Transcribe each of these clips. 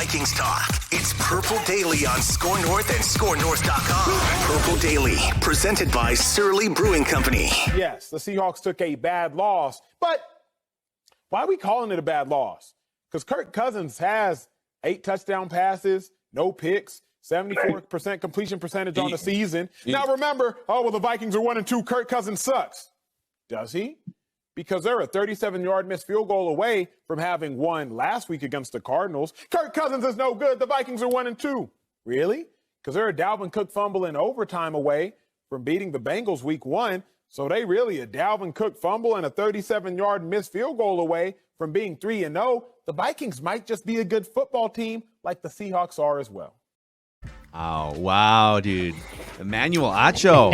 Vikings talk. It's Purple Daily on Score North and ScoreNorth.com. Purple Daily, presented by Surly Brewing Company. Yes, the Seahawks took a bad loss, but why are we calling it a bad loss? Because Kirk Cousins has 8 touchdown passes, no picks, 74% completion percentage on the season. Now remember, the Vikings are 1-2. Kirk Cousins sucks. Does he? Because they're a 37-yard missed field goal away from having won last week against the Cardinals. Kirk Cousins is no good. The Vikings are 1-2. Really? Because they're a Dalvin Cook fumble in overtime away from beating the Bengals week 1. So they really a Dalvin Cook fumble and a 37-yard missed field goal away from being 3-0. The Vikings might just be a good football team like the Seahawks are as well. Oh, wow, dude. Emmanuel Acho.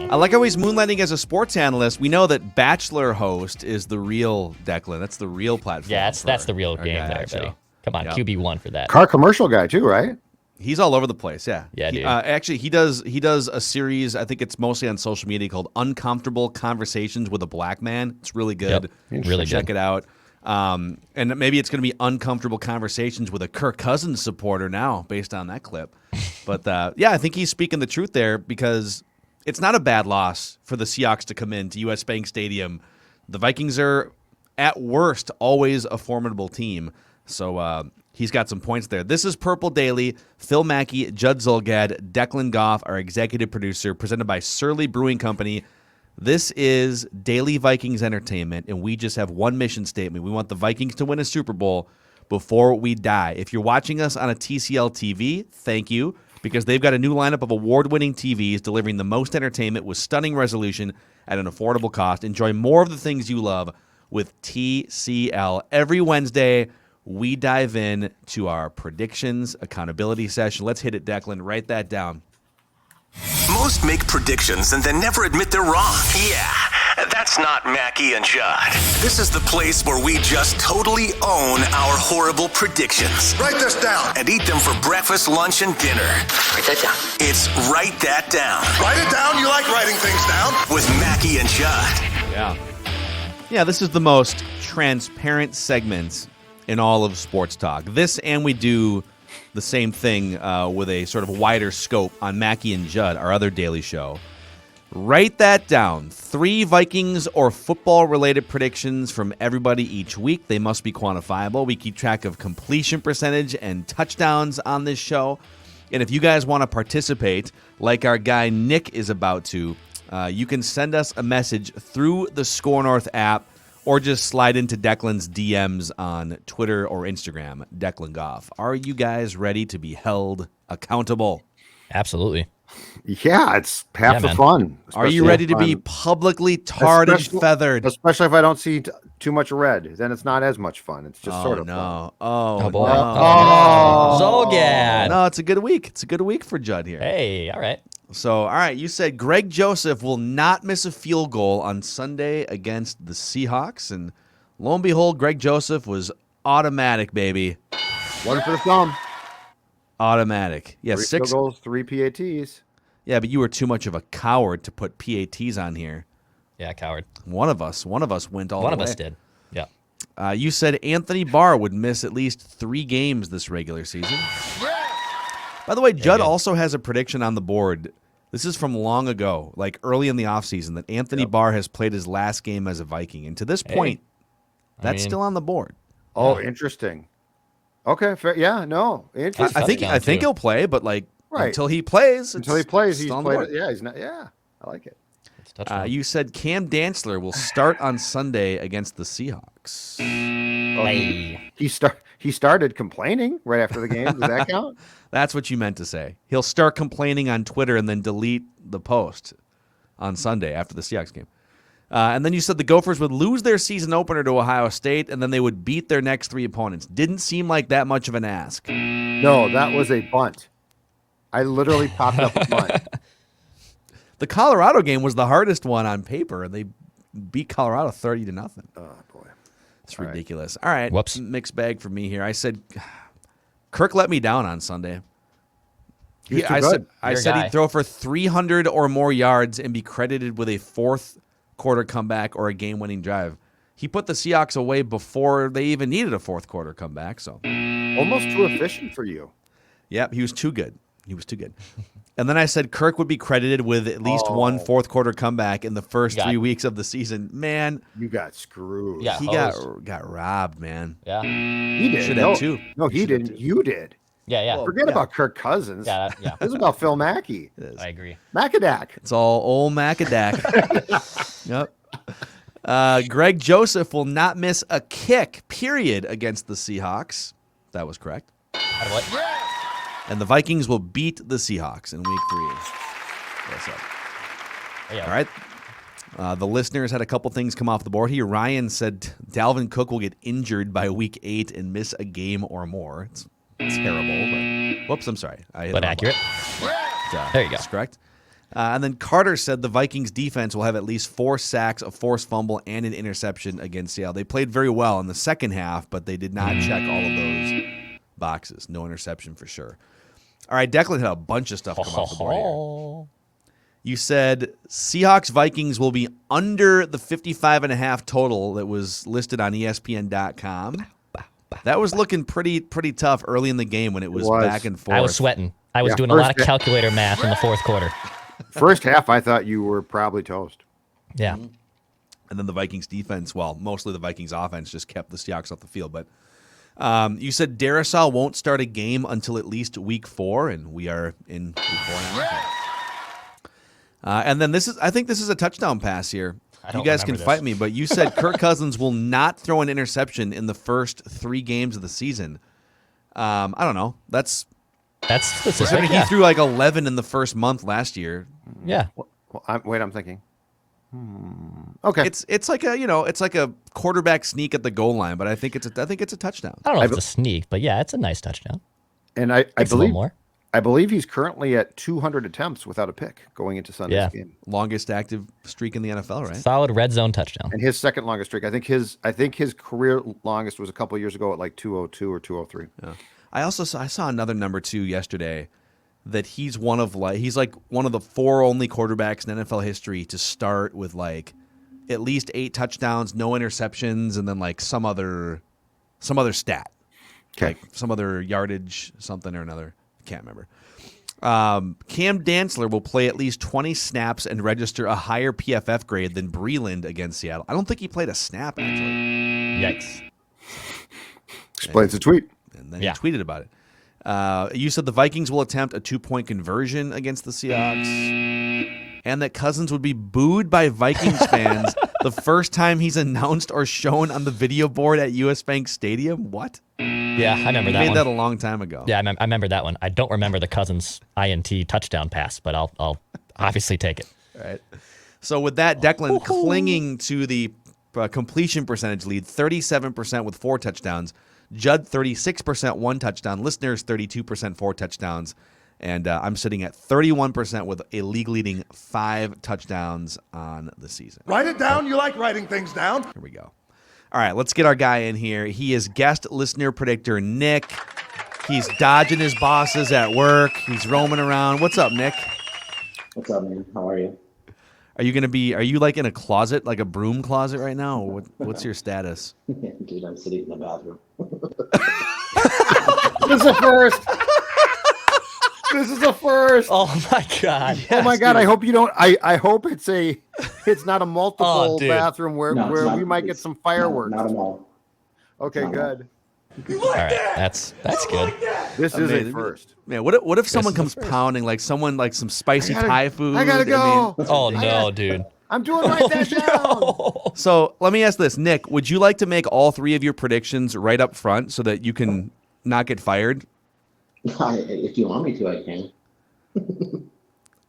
I like how he's moonlighting as a sports analyst. We know that Bachelor host is the real Declan. That's the real platform. Yeah, that's the real game there, buddy. Come on, yep. QB1 for that. Car commercial guy, too, right? He's all over the place, yeah. Yeah, dude. Actually, he does a series, I think it's mostly on social media, called Uncomfortable Conversations with a Black Man. It's really good. Yep. Really Check good. it out. And maybe it's going to be uncomfortable conversations with a Kirk Cousins supporter now, based on that clip. But, I think he's speaking the truth there, because it's not a bad loss for the Seahawks to come into U.S. Bank Stadium. The Vikings are, at worst, always a formidable team. So he's got some points there. This is Purple Daily. Phil Mackey, Judd Zulgad, Declan Goff, our executive producer, presented by Surly Brewing Company. This is Daily Vikings Entertainment, and we just have one mission statement. We want the Vikings to win a Super Bowl before we die. If you're watching us on a TCL TV, thank you, because they've got a new lineup of award-winning TVs delivering the most entertainment with stunning resolution at an affordable cost. Enjoy more of the things you love with TCL. Every Wednesday, we dive in to our predictions accountability session. Let's hit it, Declan. Write that down. Most make predictions and then never admit they're wrong. Yeah, that's not Mackie and Judd. This is the place where we just totally own our horrible predictions. Write this down. And eat them for breakfast, lunch, and dinner. Write that down. It's Write That Down. Write it down. You like writing things down. With Mackie and Judd. Yeah, this is the most transparent segment in all of sports talk. This, and we do the same thing with a sort of wider scope on Mackie and Judd, our other daily show. Write that down. 3 Vikings or football-related predictions from everybody each week. They must be quantifiable. We keep track of completion percentage and touchdowns on this show. And if you guys want to participate, like our guy Nick is about to, you can send us a message through the Score North app, or just slide into Declan's DMs on Twitter or Instagram, Declan Goff. Are you guys ready to be held accountable? Absolutely. Yeah, it's half the fun. Are you ready to be publicly tarred and feathered? Especially if I don't see too much red. Then it's not as much fun. It's just sort of fun. Oh, boy. No. Zolgad. No, it's a good week. It's a good week for Judd here. Hey, all right. So, all right, you said Greg Joseph will not miss a field goal on Sunday against the Seahawks. And lo and behold, Greg Joseph was automatic, baby. One for the thumb. Automatic. Yeah, 3 6 field goals, 3 PATs. Yeah, but you were too much of a coward to put PATs on here. Yeah, coward. One of us went all the way. One of us did. Yeah. You said Anthony Barr would miss at least 3 games this regular season. By the way, Judd also has a prediction on the board. This is from long ago, like early in the offseason, that Anthony Barr has played his last game as a Viking. And to this point, that's still on the board. Oh, interesting. Okay, fair. Yeah, no. Interesting. I think he'll play, but until he plays, he's played. Yeah, he's not. Yeah, I like it. You said Cam Dantzler will start on Sunday against the Seahawks. He started complaining right after the game. Does that count? That's what you meant to say. He'll start complaining on Twitter and then delete the post on Sunday after the Seahawks game. And then you said the Gophers would lose their season opener to Ohio State, and then they would beat their next 3 opponents. Didn't seem like that much of an ask. No, that was a bunt. I literally popped up a bunt. The Colorado game was the hardest one on paper, and they beat Colorado 30-0. Oh, boy. It's ridiculous. All right. Whoops. Mixed bag for me here. I said Kirk let me down on Sunday. I said he'd throw for 300 or more yards and be credited with a fourth-quarter comeback or a game-winning drive. He put the Seahawks away before they even needed a fourth-quarter comeback. So, Almost too efficient for you. Yep, he was too good. And then I said Kirk would be credited with at least one fourth quarter comeback in the first 3 weeks of the season. Man, you got screwed. He got robbed, man. Yeah. He did. Should have too. No, he didn't. You did. Yeah. Forget about Kirk Cousins. Yeah. This is about Phil Mackey. I agree. Macadac. It's all old Macadac. Yep. Greg Joseph will not miss a kick, period, against the Seahawks. That was correct. What? And the Vikings will beat the Seahawks in week 3. What's up? Yeah. All right. The listeners had a couple things come off the board here. Ryan said Dalvin Cook will get injured by week 8 and miss a game or more. It's terrible. But, whoops, I'm sorry. But accurate. There you go. That's correct. And then Carter said the Vikings defense will have at least 4 sacks, a forced fumble, and an interception against Seattle. They played very well in the second half, but they did not check all of those boxes. No interception for sure. All right, Declan had a bunch of stuff come off the board here. You said Seahawks Vikings will be under the 55.5 total that was listed on ESPN.com. That was looking pretty tough early in the game when it was back and forth. I was sweating. I was doing a lot of calculator math in the fourth quarter. First half, I thought you were probably toast. Yeah. And then the Vikings defense, well, mostly the Vikings offense just kept the Seahawks off the field. But you said Darisaw won't start a game until at least week 4, and we are in week 4 now. And then I think this is a touchdown pass here. You guys can fight me, but you said Kirk Cousins will not throw an interception in the first 3 games of the season. I don't know. That's specific. He threw like 11 in the first month last year. Yeah. Well, I'm thinking. Okay. It's like a quarterback sneak at the goal line, but I think it's a touchdown. I don't know if it's a sneak, but yeah, it's a nice touchdown. And I believe more. I believe he's currently at 200 attempts without a pick going into Sunday's game. Longest active streak in the NFL, right? Solid red zone touchdown. And his second longest streak. I think his career longest was a couple of years ago at like 202 or 203. Yeah. I saw another number 2 yesterday that he's one of the 4 only quarterbacks in NFL history to start with like at least 8 touchdowns, no interceptions, and then like some other stat. Okay. Like some other yardage, something or another. Can't remember. Cam Dantzler will play at least 20 snaps and register a higher PFF grade than Breland against Seattle. I don't think he played a snap, actually. Yikes. Explains the tweet. And then he tweeted about it. You said the Vikings will attempt a 2-point conversion against the Seahawks, and that Cousins would be booed by Vikings fans the first time he's announced or shown on the video board at US Bank Stadium. What? Yeah, I remember that one. Made that a long time ago. Yeah, I remember that one. I don't remember the Cousins INT touchdown pass, but I'll obviously take it. All right. So with that, Declan clinging to the completion percentage lead, 37% with 4 touchdowns. Judd, 36%, 1 touchdown. Listeners, 32%, 4 touchdowns. And I'm sitting at 31% with a league-leading 5 touchdowns on the season. Write it down. You like writing things down. Here we go. All right, let's get our guy in here. He is guest listener predictor Nick. He's dodging his bosses at work. He's roaming around. What's up, Nick? What's up, man? How are you? Are you like in a closet, like a broom closet right now? Or what's your status? Dude, I'm sitting in the bathroom. This is a first. This is a first. Oh my god! Yes, oh my god! Dude. I hope you don't. I hope it's not a multiple bathroom where we might get some fireworks. Not at all. Okay, good. All right, that's good. This is a first. Man, what if someone comes pounding like some spicy Thai food? I gotta go. Oh no, dude. I'm doing write that down. No. So let me ask this, Nick. Would you like to make all 3 of your predictions right up front so that you can not get fired? If you want me to, I can.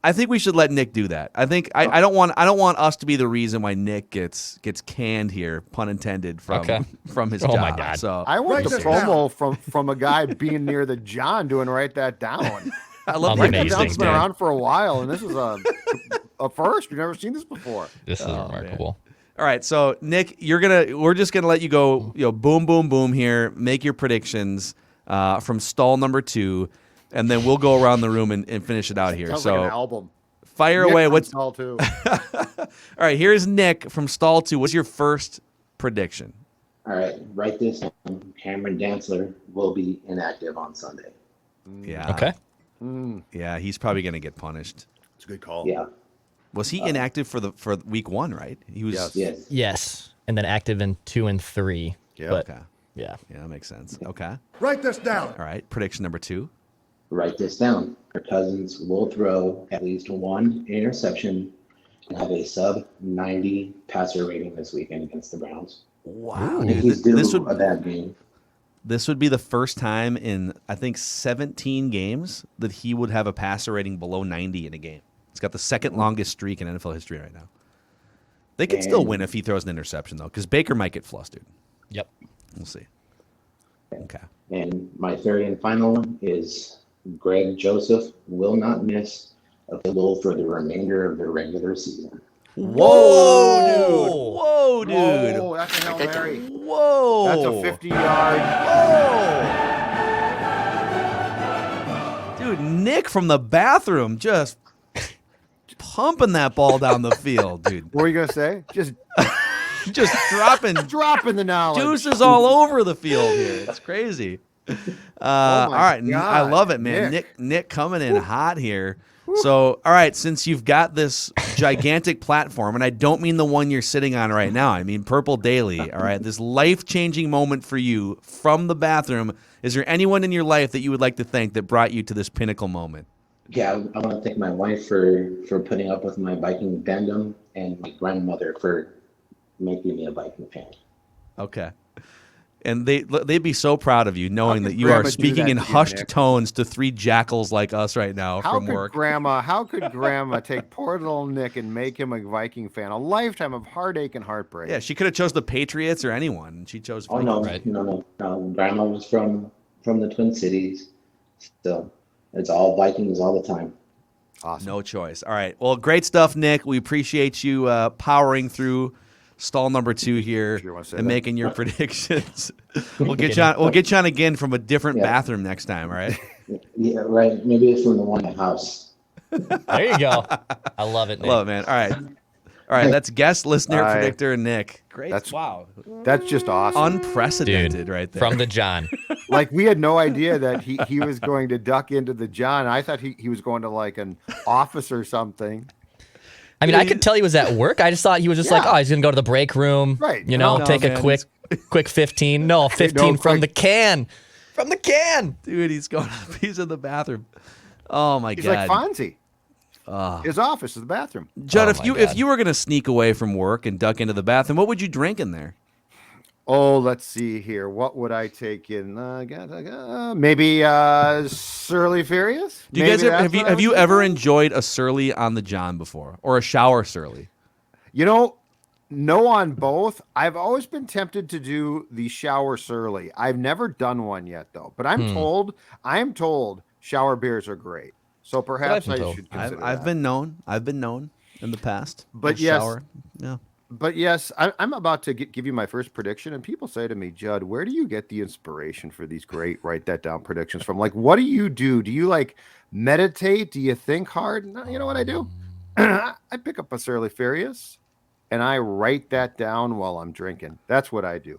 I think we should let Nick do that. I think I don't want us to be the reason why Nick gets canned here, pun intended, from his job. Oh my god! So I want the promo from a guy being near the John doing write that down. I love write that down. It's been around for a while, and this is a first. We've never seen this before. This is remarkable. Man. All right, so Nick, we're just gonna let you go. Boom, boom, boom. Here, make your predictions from stall number 2. And then we'll go around the room and finish it out here. Sounds so like an album. Fire Nick away. What's stall 2? All right, here's Nick from stall 2. What's your first prediction? All right, write this down. Cameron Dantzler will be inactive on Sunday. Yeah. Okay. Yeah, he's probably going to get punished. It's a good call. Yeah. Was he inactive for week 1, right? He was. Yes. Yes. Yes. And then active in 2 and 3. Yeah. But, Okay. yeah. Yeah, that makes sense. Okay. Write this down. All right. Prediction number 2. Write this down. Kirk Cousins will throw at least one interception and have a sub 90 passer rating this weekend against the Browns. Wow, I think dude. he's due This a would bad game. this would be the first time in I think 17 games that he would have a passer rating below 90 in a game. It's got the second longest streak in NFL history right now. They could still win if he throws an interception though, because Baker might get flustered. Yep. We'll see. Okay. And my third and final one is Greg Joseph will not miss a field goal for the remainder of the regular season. Whoa, dude! Whoa, dude! Oh, that's a Hail Mary. Whoa! That's a 50-yard. Whoa! Dude, Nick from the bathroom just pumping that ball down the field, dude. What were you gonna say? Just dropping dropping the knowledge. juices all over the field here. It's crazy. All right, God, I love it, man. Nick coming in hot here. So, all right, since you've got this gigantic platform, and I don't mean the one you're sitting on right now, I mean Purple Daily, all right, this life-changing moment for you from the bathroom, is there anyone in your life that you would like to thank that brought you to this pinnacle moment? Yeah, I want to thank my wife for putting up with my Viking fandom and my grandmother for making me a Viking fan. Okay. And they'd be so proud of you knowing could that you are Grandma do speaking that in to you, hushed Nick? tones to 3 jackals like us right now How from could work. How could Grandma take poor little Nick and make him a Viking fan? A lifetime of heartache and heartbreak. Yeah, she could have chose the Patriots or anyone. And she chose Oh Vikings. no, Right. no. Grandma was from the Twin Cities, so it's all Vikings all the time. Awesome. No choice. All right. Well, great stuff, Nick. We appreciate you powering through stall number 2 here Sure you wanna say and that? making your predictions. We'll get you on. We'll get you on again from a different Yeah. bathroom next time. All right. Yeah, right. Maybe it's from the one in the house. There you go. I love it, Nick. Love it, man. All right. All right. That's guest, listener, Aye. predictor, Nick. Great. That's- wow. That's just awesome. Unprecedented Dude, right there. from the John. Like we had no idea that he was going to duck into the John. I thought he was going to like an office or something. I mean, I could tell he was at work. I just thought he was just like, Yeah. oh, he's going to go to the break room. Right. You know, No, take man, a quick 15. No, 15 from quick- the can. From the can. Dude, he's going. He's in the bathroom. Oh my He's god. like Fonzie. His office is the bathroom. Judd, Oh if my you God. were gonna sneak away from work and duck into the bathroom, what would you drink in there? Oh, let's see here. What would I take in? Maybe Surly Furious. Do you guys Maybe have that's what I have would you take ever in? enjoyed a surly on the John before or a shower surly? You know, no on both. I've always been tempted to do the shower surly. I've never done one yet though, but I'm told shower beers are great. So perhaps been I told. should consider I've that. been known in the past. But A yes. shower. Yeah. But yes, I'm about to give you my first prediction, and people say to me, Judd, where do you get the inspiration for these great write that down predictions from? Like, what do you do? Do you like meditate? Do you think hard? No, you know what I do? I pick up a Surly Furious and I write that down while I'm drinking. That's what I do.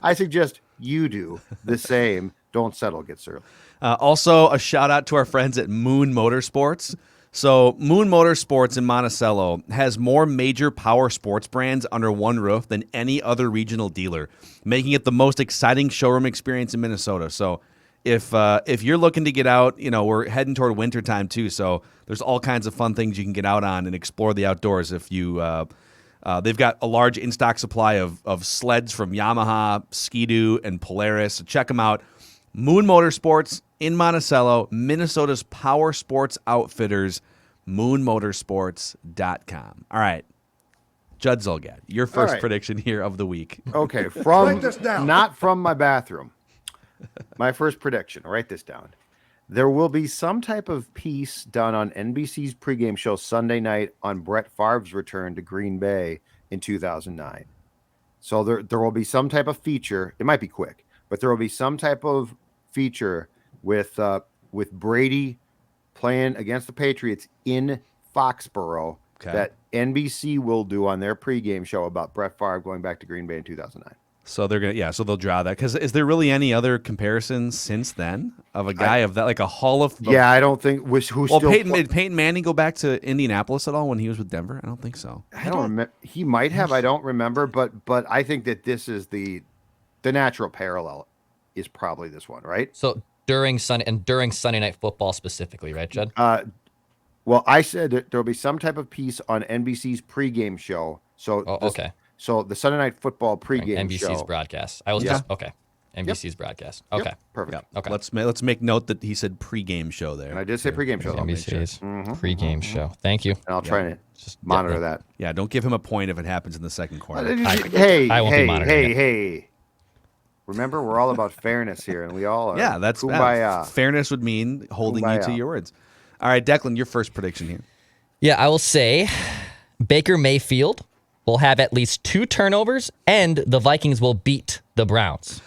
I suggest you do the same. Don't settle, get surly. Also, a shout out to our friends at Moon Motorsports. So, Moon Motorsports in Monticello has more major power sports brands under one roof than any other regional dealer, making it the most exciting showroom experience in Minnesota. So, if you're looking to get out, you know, we're heading toward wintertime too. So, there's all kinds of fun things you can get out on and explore the outdoors. If you, they've got a large in-stock supply of sleds from Yamaha, Ski-Doo, and Polaris. So, check them out. Moon Motorsports in Monticello, Minnesota's power sports outfitters, moonmotorsports.com. All right. Judd Zolgad, your first right. prediction here of the week. Okay, Write this down. not from my bathroom. My first prediction, write this down. There will be some type of piece done on NBC's pregame show Sunday night on Brett Favre's return to Green Bay in 2009. So there will be some type of feature. It might be quick, but there will be some type of feature with Brady playing against the Patriots in Foxborough that NBC will do on their pregame show about Brett Favre going back to Green Bay in 2009. So so they'll draw that. Because is there really any other comparisons since then of a guy of that, like a Hall of? Yeah, I don't think. Did Peyton Manning go back to Indianapolis at all when he was with Denver? I don't think so. I don't remember. He might have. I don't remember. But I think that this is the natural parallel is probably this one, right? So during Sunday Night Football specifically, right, Judd? Well, I said that there'll be some type of piece on NBC's pregame show. So okay. So the Sunday Night Football pregame show. NBC's broadcast. I was just okay. NBC's broadcast. Okay. Yep. Perfect. Yep. Okay. Let's make note that he said pregame show there. And I did say pregame show. NBC's pregame show. Thank you. And I'll try to monitor that. Yeah, don't give him a point if it happens in the second quarter. I won't be monitoring it. Hey. Remember, we're all about fairness here, and we all are. Yeah, that's kumbaya. Fairness would mean holding you to your words. All right, Declan, your first prediction here. Yeah, I will say Baker Mayfield will have at least 2 turnovers, and the Vikings will beat the Browns.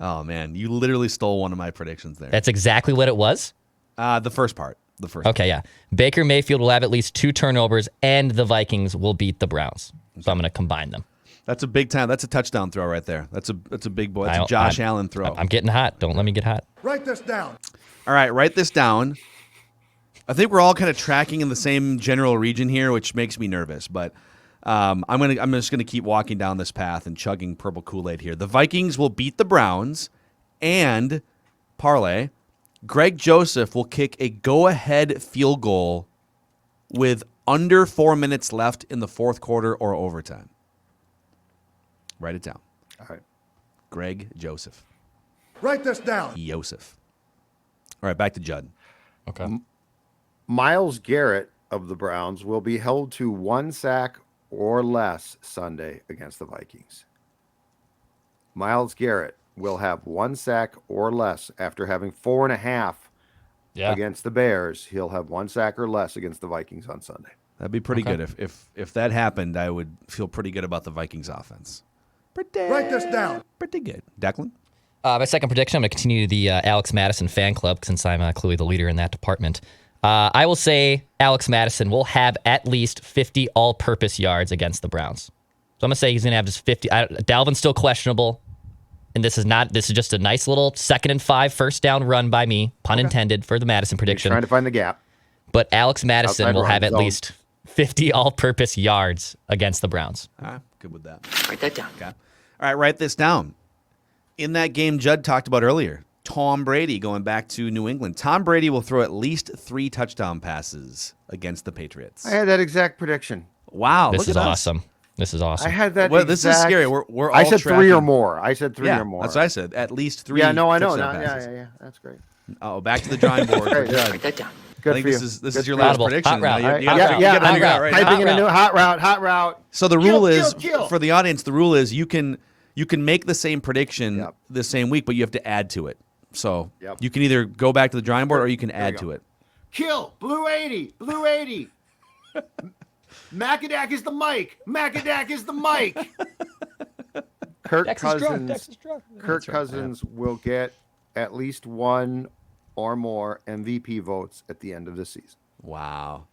Oh, man, you literally stole one of my predictions there. That's exactly what it was? The first part. Okay, yeah. Baker Mayfield will have at least 2 turnovers, and the Vikings will beat the Browns. So I'm going to combine them. That's a big time. That's a touchdown throw right there. That's a big boy. That's a Josh Allen throw. I'm getting hot. Don't let me get hot. Write this down. All right, write this down. I think we're all kind of tracking in the same general region here, which makes me nervous. But I'm just gonna keep walking down this path and chugging purple Kool-Aid here. The Vikings will beat the Browns, and parlay. Greg Joseph will kick a go-ahead field goal with under 4 minutes left in the fourth quarter or overtime. Write it down. All right. Greg Joseph. Write this down. Joseph. All right, back to Judd. Okay. Myles Garrett of the Browns will be held to 1 sack or less Sunday against the Vikings. Myles Garrett will have 1 sack or less after having 4.5 against the Bears. He'll have 1 sack or less against the Vikings on Sunday. That'd be pretty good. If that happened, I would feel pretty good about the Vikings offense. Write this down. Pretty good. Declan? My second prediction, I'm going to continue the Alex Mattison fan club since I'm clearly the leader in that department. I will say Alex Mattison will have at least 50 all-purpose yards against the Browns. So I'm going to say he's going to have just 50. Dalvin's still questionable, and this is just a nice little 2nd and 5 first down run by me, pun intended, for the Mattison prediction. Trying to find the gap. But Alex Mattison Outside will have run at zone. least 50 all-purpose yards against the Browns. All right, good with that. Write that down. Okay. All right, write this down. In that game Judd talked about earlier, Tom Brady going back to New England. Tom Brady will throw at least 3 touchdown passes against the Patriots. I had that exact prediction. Wow, This look is at us. awesome. This is awesome. I had that. Well, this is scary. We're all I said tracking. 3 or more. I said 3 or more. That's what I said. At least 3. Yeah, no, I know. touchdown passes. Yeah. That's great. Oh, back to the drawing board for Judd. Write that down. Good I think for this you. is this Good is your for you. last Audible. prediction. Hot route. Now you Yeah, gotta figure hot it out right route. now. Typing in a new hot route. So the Kill, rule is kill. for the audience. The rule is you can make the same prediction Yep. the same week, but you have to add to it. So Yep. you can either go back to the drawing board or you can add go. to it. Kill. Blue 80. Blue 80. Macadac is the mic. Macadac is the mic. Kirk Cousins will get at least 1 or more MVP votes at the end of the season. Wow.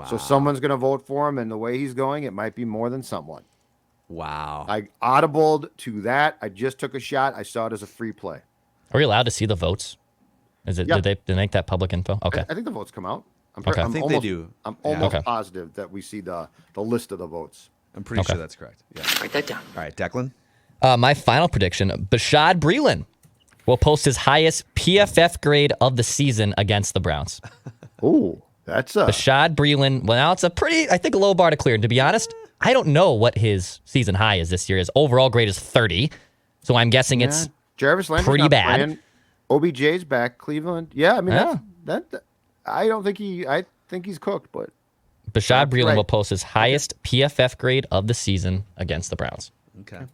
So someone's going to vote for him, and the way he's going, it might be more than someone. Wow. I audibled to that. I just took a shot. I saw it as a free play. Are we allowed to see the votes? Is it? Yeah. Did they make that public info? Okay. I think the votes come out. Okay. I think they do. I'm almost Okay. positive that we see the list of the votes. I'm pretty sure that's correct. Yeah. Write that down. All right, Declan. My final prediction: Bashaud Breeland will post his highest PFF grade of the season against the Browns. Ooh, that's a Bashaud Breeland. Well, now it's a pretty, I think, a low bar to clear. And to be honest, I don't know what his season high is this year. His overall grade is 30, so I'm guessing it's Jarvis Landry's pretty not bad. playing. OBJ's back. Cleveland. Yeah, I mean Yeah. that. I don't think I think he's cooked, but Bashaud Breeland right. will post his highest PFF grade of the season against the Browns. Okay.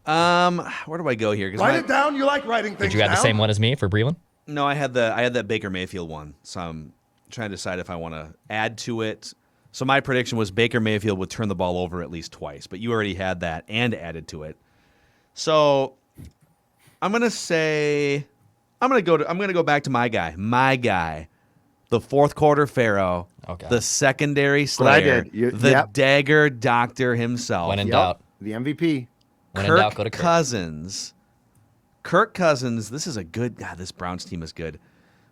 Where do I go here? 'Cause Write it down. You like writing things Did you have down. the same one as me for Breeland? No, I had that Baker Mayfield one, so I'm trying to decide if I want to add to it. So my prediction was Baker Mayfield would turn the ball over at least twice, but you already had that and added to it. So I'm gonna go back to my guy, the fourth quarter pharaoh, Okay. the secondary what I slayer, did. the dagger doctor himself. When in doubt. the MVP. When in doubt, go to Kirk. Kirk Cousins, this is a good, God, this Browns team is good.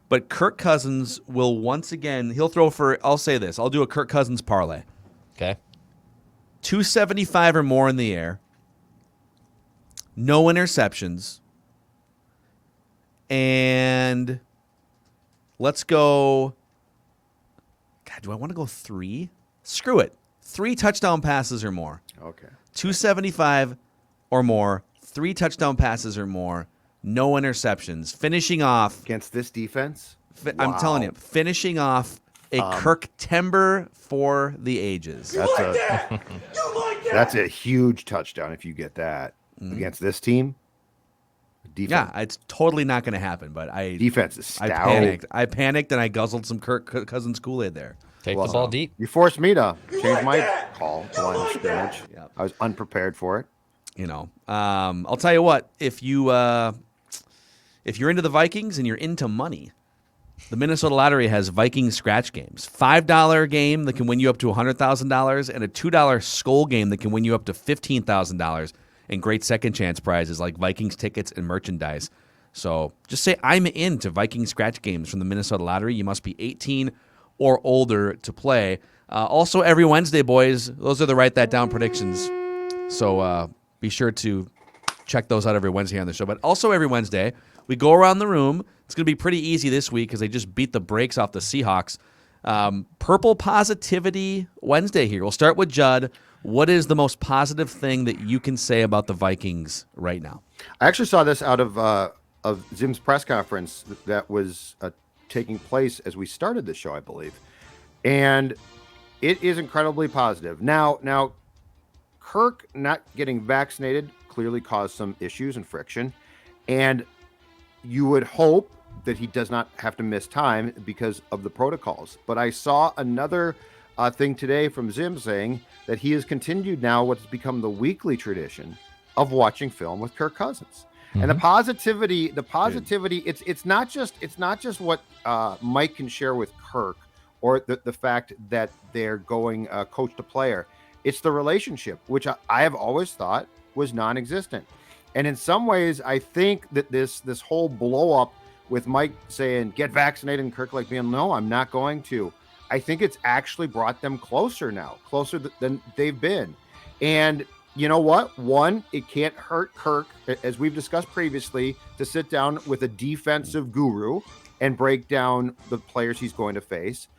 But Kirk Cousins will once again, he'll throw for, I'll say this, I'll do a Kirk Cousins parlay. Okay. 275 or more in the air. No interceptions. And let's go, God, do I want to go 3? Screw it. 3 touchdown passes or more. Okay. 275 or more, 3 touchdown passes or more, no interceptions. Finishing off Against this defense? I'm telling you, finishing off a Kirk timber for the ages. That's a huge touchdown if you get that against this team. Defense. Yeah, it's totally not going to happen. But defense is stout. I panicked and I guzzled some Kirk Cousins Kool-Aid there. Take the ball deep. You forced me to change my call to line of scrimmage. Yep. I was unprepared for it. You know, I'll tell you what. If you're into the Vikings and you're into money, the Minnesota Lottery has Vikings scratch games. $5 game that can win you up to $100,000 and a $2 skull game that can win you up to $15,000 and great second chance prizes like Vikings tickets and merchandise. So just say I'm into Viking scratch games from the Minnesota Lottery. You must be 18 or older to play. Also, every Wednesday, boys, those are the Write That Down predictions. So be sure to check those out every Wednesday on the show. But also every Wednesday, we go around the room. It's going to be pretty easy this week because they just beat the brakes off the Seahawks. Purple Positivity Wednesday here. We'll start with Judd. What is the most positive thing that you can say about the Vikings right now? I actually saw this out of Zim's press conference that was taking place as we started the show, I believe. And it is incredibly positive. Now, Kirk not getting vaccinated clearly caused some issues and friction. And you would hope that he does not have to miss time because of the protocols. But I saw another thing today from Zim saying that he has continued now what's become the weekly tradition of watching film with Kirk Cousins. And the positivity, it's not just what Mike can share with Kirk or the fact that they're going coach to player. It's the relationship, which I have always thought was non-existent. And in some ways, I think that this whole blow up with Mike saying, get vaccinated, and Kirk like being, no, I'm not going to. I think it's actually brought them closer now, closer than they've been. And you know what? One, it can't hurt Kirk, as we've discussed previously, to sit down with a defensive guru and break down the players he's going to face.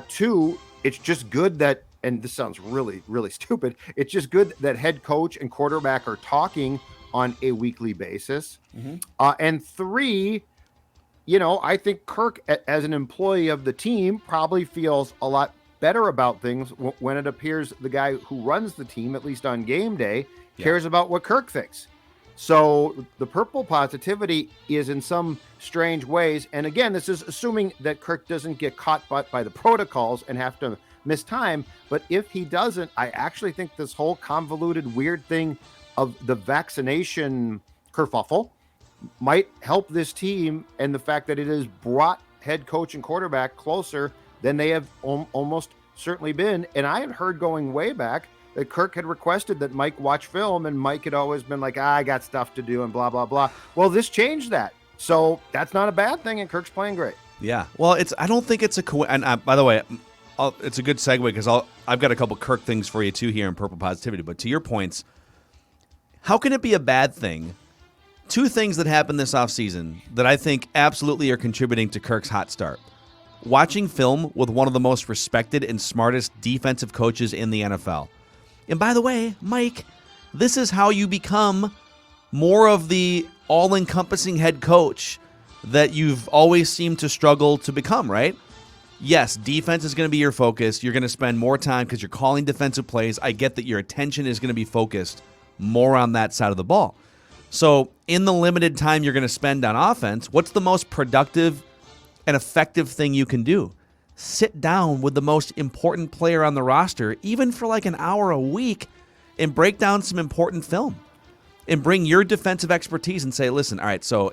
Two, it's just good that, and this sounds really, really stupid, it's just good that head coach and quarterback are talking on a weekly basis. And three, I think Kirk, as an employee of the team, probably feels a lot better about things when it appears the guy who runs the team, at least on game day, cares about what Kirk thinks. So the purple positivity is in some strange ways. And again, this is assuming that Kirk doesn't get caught by the protocols and have to miss time. But if he doesn't, I actually think this whole convoluted, weird thing of the vaccination kerfuffle might help this team, and the fact that it has brought head coach and quarterback closer than they have almost certainly been. And I had heard going way back that Kirk had requested that Mike watch film, and Mike had always been like, I got stuff to do and blah, blah, blah. Well, this changed that. So that's not a bad thing, and Kirk's playing great. Yeah. Well, I don't think it's a coincidence. And by the way, it's a good segue because I've got a couple Kirk things for you too here in Purple Positivity. But to your points, how can it be a bad thing? Two things that happened this offseason that I think absolutely are contributing to Kirk's hot start. Watching film with one of the most respected and smartest defensive coaches in the NFL. And by the way, Mike, this is how you become more of the all-encompassing head coach that you've always seemed to struggle to become, right? Yes, defense is going to be your focus. You're going to spend more time because you're calling defensive plays. I get that your attention is going to be focused more on that side of the ball. So in the limited time you're going to spend on offense, what's the most productive and effective thing you can do? Sit down with the most important player on the roster, even for like an hour a week, and break down some important film. And bring your defensive expertise and say, listen, all right, so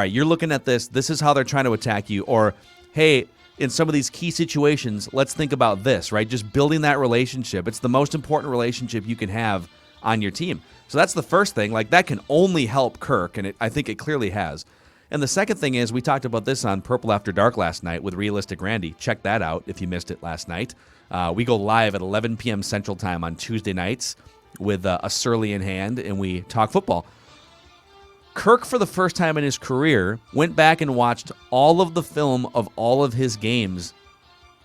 you're looking at this is how they're trying to attack you. Or, hey, in some of these key situations, let's think about this, right? Just building that relationship. It's the most important relationship you can have on your team. So that's the first thing. Like, that can only help Kirk, and I think it clearly has. And the second thing is, we talked about this on Purple After Dark last night with Realistic Randy. Check that out if you missed it last night. We go live at 11 p.m. Central Time on Tuesday nights with a Surly in hand, and we talk football. Kirk, for the first time in his career, went back and watched all of the film of all of his games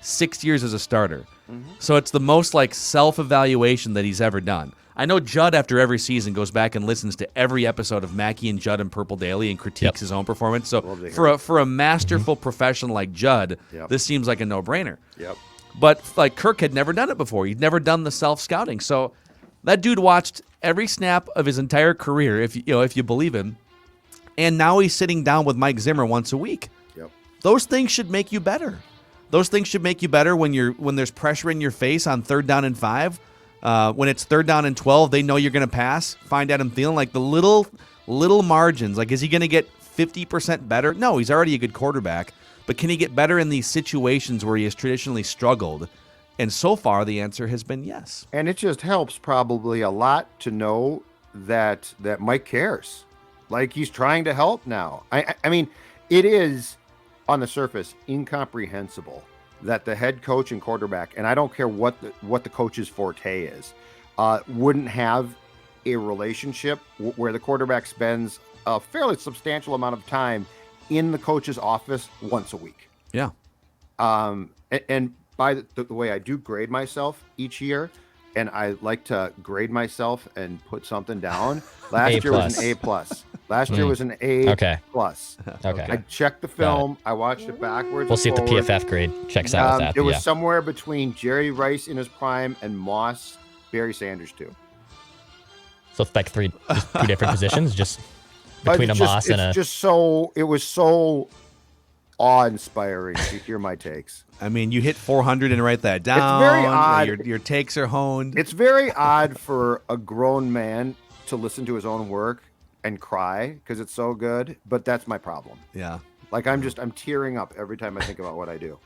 6 years as a starter. So it's the most like self-evaluation that he's ever done. I know Judd, after every season, goes back and listens to every episode of Mackey and Judd and Purple Daily and critiques his own performance. So for a masterful professional like Judd, this seems like a no-brainer. But like Kirk had never done it before. He'd never done the self-scouting. So that dude watched every snap of his entire career, if you believe him, and now he's sitting down with Mike Zimmer once a week. Those things should make you better. Those things should make you better when there's pressure in your face on 3rd down and 5. When it's 3rd down and 12, they know you're going to pass. Find Adam Thielen, like the little margins. Like, is he going to get 50% better? No, he's already a good quarterback. But can he get better in these situations where he has traditionally struggled? And so far, the answer has been yes. And it just helps probably a lot to know that Mike cares. Like, he's trying to help now. I mean, it is, on the surface, incomprehensible that the head coach and quarterback, and I don't care what the coach's forte is, wouldn't have a relationship where the quarterback spends a fairly substantial amount of time in the coach's office once a week. Yeah. And by the way, I do grade myself each year, and I like to grade myself and put something down. Last year was an A+. Last year was an A+. Okay. Okay. I checked the film. I watched it backwards. We'll see if the PFF grade checks out with that. It was somewhere between Jerry Rice in his prime and Moss, Barry Sanders too. So it's like two different positions, just between a Moss and a. It was so awe-inspiring to hear my takes. I mean, you hit 400 and write that down. It's very odd. Your takes are honed. It's very odd for a grown man to listen to his own work and cry because it's so good, but that's my problem. Yeah. Like, I'm tearing up every time I think about what I do.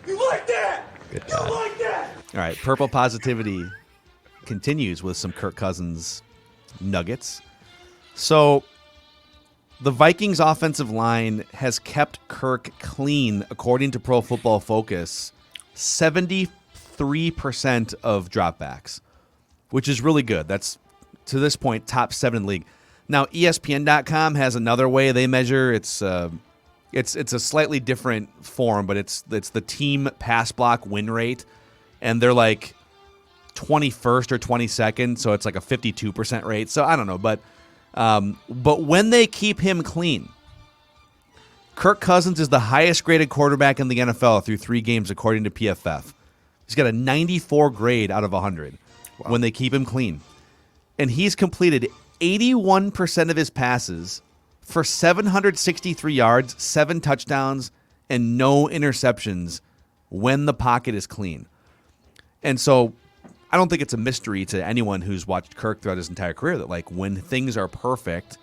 You like that? Good You God. like that? All right, Purple Positivity continues with some Kirk Cousins nuggets. So the Vikings offensive line has kept Kirk clean, according to Pro Football Focus, 73% of dropbacks, which is really good. That's, to this point, top 7 in the league. Now, ESPN.com has another way they measure. It's a slightly different form, but it's the team pass block win rate, and they're like 21st or 22nd, so it's like a 52% rate. So I don't know, but when they keep him clean, Kirk Cousins is the highest graded quarterback in the NFL through 3 games, according to PFF. He's got a 94 grade out of 100 when they keep him clean. And he's completed 81% of his passes for 763 yards, 7 touchdowns, and no interceptions when the pocket is clean. And so I don't think it's a mystery to anyone who's watched Kirk throughout his entire career that, like, when things are perfect,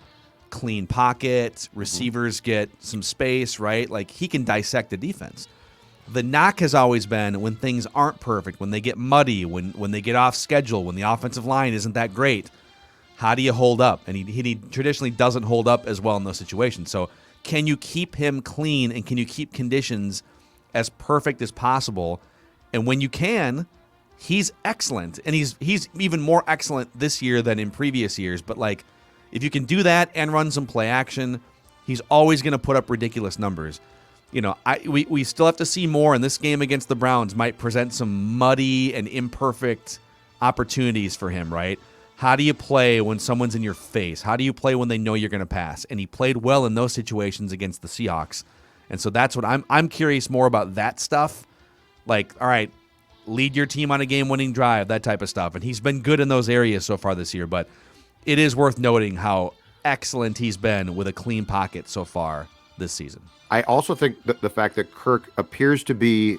clean pocket, receivers get some space, right? Like, he can dissect the defense. The knock has always been when things aren't perfect, when they get muddy, when they get off schedule, when the offensive line isn't that great. How do you hold up? And he traditionally doesn't hold up as well in those situations. So can you keep him clean, and can you keep conditions as perfect as possible? And when you can, he's excellent. And he's even more excellent this year than in previous years. But, like, if you can do that and run some play action, he's always going to put up ridiculous numbers. You know, we still have to see more, and this game against the Browns might present some muddy and imperfect opportunities for him, right? How do you play when someone's in your face? How do you play when they know you're going to pass? And he played well in those situations against the Seahawks. And so that's what I'm curious more about, that stuff. Like, all right, lead your team on a game-winning drive, that type of stuff. And he's been good in those areas so far this year, but it is worth noting how excellent he's been with a clean pocket so far this season. I also think that the fact that Kirk appears to be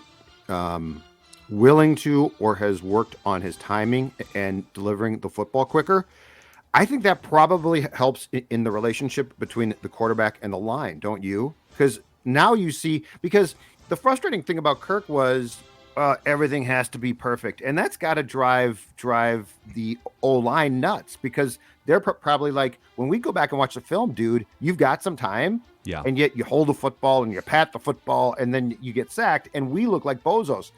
willing to, or has worked on his timing and delivering the football quicker, I think that probably helps in the relationship between the quarterback and the line, don't you? Because now you see, because the frustrating thing about Kirk was everything has to be perfect, and that's got to drive the O-line nuts, because they're probably like, when we go back and watch the film, dude, you've got some time, and yet you hold the football and you pat the football and then you get sacked, and we look like bozos.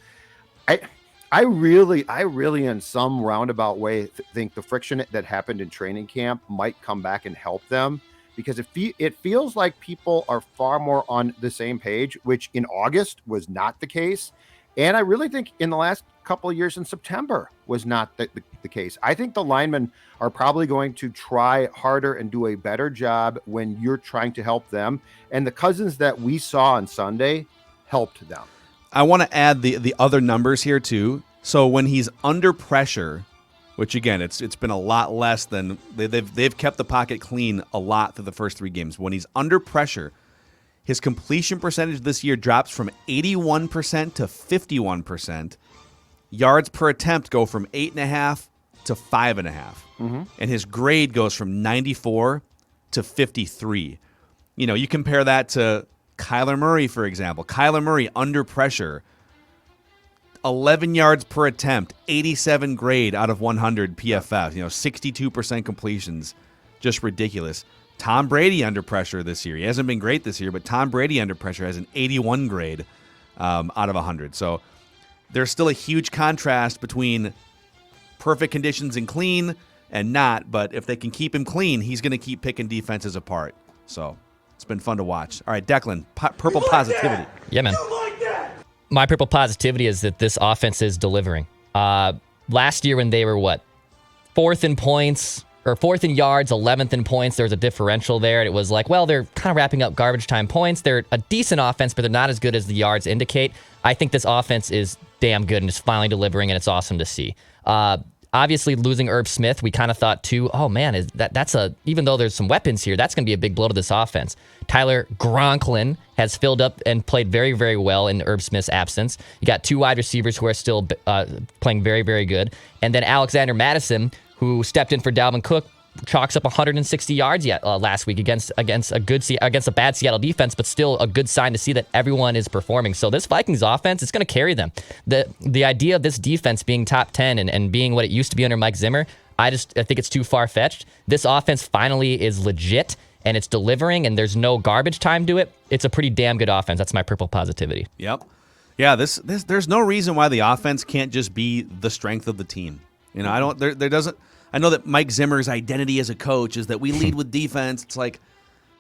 I really in some roundabout way think the friction that happened in training camp might come back and help them, because it feels like people are far more on the same page, which in August was not the case. And I really think in the last couple of years in September was not the case. I think the linemen are probably going to try harder and do a better job when you're trying to help them. And the Cousins that we saw on Sunday helped them. I want to add the other numbers here too. So when he's under pressure, which again, it's been a lot less than they've kept the pocket clean a lot through the first 3 games. When he's under pressure, his completion percentage this year drops from 81% to 51%. Yards per attempt go from 8.5 to 5.5. And his grade goes from 94 to 53. You know, you compare that to Kyler Murray, for example. Kyler Murray under pressure, 11 yards per attempt, 87 grade out of 100 PFF. 62% completions, just ridiculous. Tom Brady under pressure this year. He hasn't been great this year, but Tom Brady under pressure has an 81 grade out of 100. So there's still a huge contrast between perfect conditions and clean and not, but if they can keep him clean, he's going to keep picking defenses apart. So it's been fun to watch. All right, Declan, purple positivity. Yeah, man. My purple positivity is that this offense is delivering. Last year when they were, 4th in points, or 4th in yards, 11th in points, there was a differential there. And it was like, well, they're kind of wrapping up garbage time points. They're a decent offense, but they're not as good as the yards indicate. I think this offense is damn good and is finally delivering, and it's awesome to see. Obviously, losing Irv Smith, we kind of thought too, oh man, even though there's some weapons here, that's going to be a big blow to this offense. Tyler Gronklin has filled up and played very, very well in Irv Smith's absence. You got 2 wide receivers who are still playing very, very good. And then Alexander Mattison, who stepped in for Dalvin Cook, chalks up 160 yards last week against a bad Seattle defense, but still a good sign to see that everyone is performing. So this Vikings offense, it's going to carry them. The idea of this defense being top 10 and being what it used to be under Mike Zimmer, I think it's too far-fetched. This offense finally is legit, and it's delivering, and there's no garbage time to it. It's a pretty damn good offense. That's my purple positivity. Yep. Yeah, there's no reason why the offense can't just be the strength of the team. I know that Mike Zimmer's identity as a coach is that we lead with defense. It's like,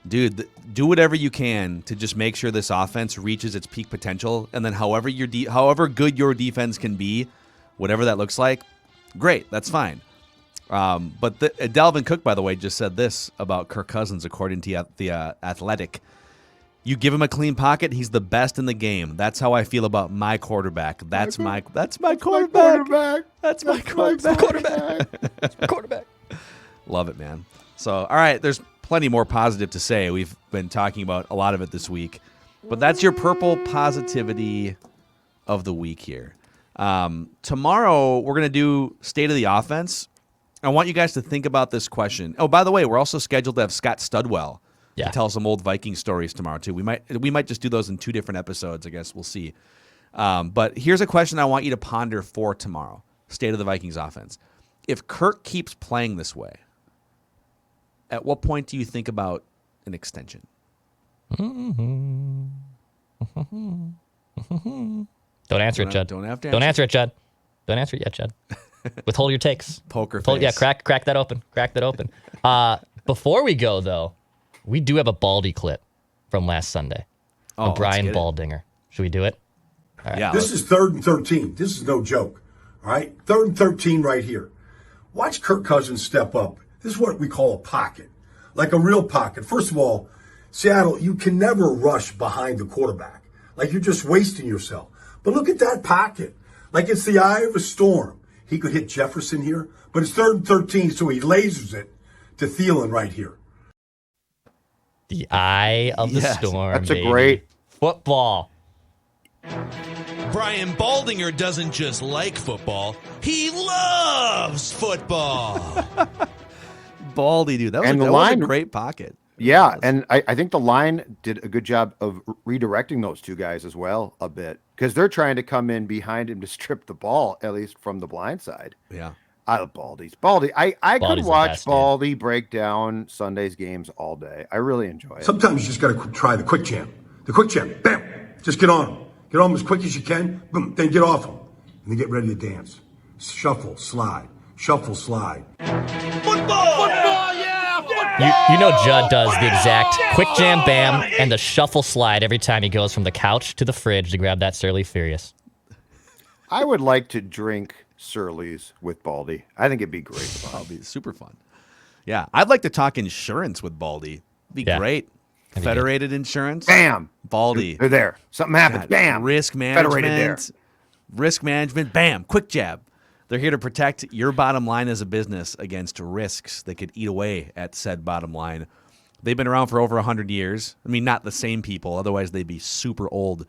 dude, do whatever you can to just make sure this offense reaches its peak potential, and then however good your defense can be, whatever that looks like, great, that's fine. But Dalvin Cook, by the way, just said this about Kirk Cousins, according to the Athletic. You give him a clean pocket, he's the best in the game. That's how I feel about my quarterback. That's my quarterback. That's my quarterback. Love it, man. So, all right, there's plenty more positive to say. We've been talking about a lot of it this week. But that's your purple positivity of the week here. Tomorrow, we're going to do State of the Offense. I want you guys to think about this question. Oh, by the way, we're also scheduled to have Scott Studwell to tell some old Viking stories tomorrow, too. We might just do those in 2 different episodes, I guess. We'll see. But here's a question I want you to ponder for tomorrow. State of the Vikings offense. If Kirk keeps playing this way, at what point do you think about an extension? Don't answer it, Judd. Don't have to Don't answer it, Judd. Don't answer it yet, Judd. Withhold your takes. Poker face. Yeah, crack that open. Crack that open. Before we go, though, we do have a Baldy clip from last Sunday. Oh, Brian Baldinger. Should we do it? All right. Yeah. This is 3rd and 13. This is no joke. All right? 3rd and 13 right here. Watch Kirk Cousins step up. This is what we call a pocket, like a real pocket. First of all, Seattle, you can never rush behind the quarterback. Like you're just wasting yourself. But look at that pocket. Like it's the eye of a storm. He could hit Jefferson here, but it's 3rd and 13, so he lasers it to Thielen right here. The eye of the storm. That's baby. a great football. Brian Baldinger doesn't just like football, he loves football. Baldy, dude. That was a great pocket. Yeah, and I think the line did a good job of redirecting those two guys as well a bit because they're trying to come in behind him to strip the ball, at least from the blind side. Yeah. I love Baldy. I could Baldy's the watch best, dude. Baldy break down Sunday's games all day. I really enjoy it. Sometimes you just got to try the quick jam. The quick jam, bam, just get on him. Get on him as quick as you can, boom, then get off him. And then get ready to dance. Shuffle, slide, shuffle, slide. You know Judd does the exact quick jam bam and the shuffle slide every time he goes from the couch to the fridge to grab that Surly Furious. I would like to drink Surly's with Baldy. I think it'd be great. That'll be super fun. Yeah, I'd like to talk insurance with Baldy. Be great. That'd be Federated Insurance. Bam. Baldy. They're there. Something happens. God, Bam. Risk Federated there. management. Risk management. Bam. Quick jab. They're here to protect your bottom line as a business against risks that could eat away at said bottom line. They've been around for over 100 years. I mean, not the same people. Otherwise, they'd be super old.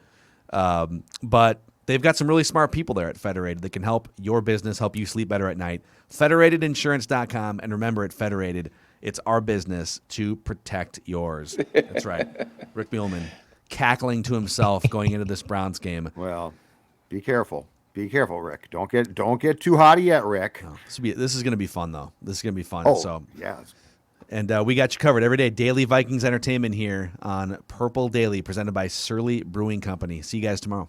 But they've got some really smart people there at Federated that can help your business, help you sleep better at night. Federatedinsurance.com. And remember, at Federated, it's our business to protect yours. That's right. Rick Muehlman cackling to himself going into this Browns game. Well, be careful. Be careful, Rick. Don't get too hotty yet, Rick. Oh, this is going to be fun, though. This is going to be fun. Oh, So, yeah. and we got you covered every day. Daily Vikings entertainment here on Purple Daily, presented by Surly Brewing Company. See you guys tomorrow.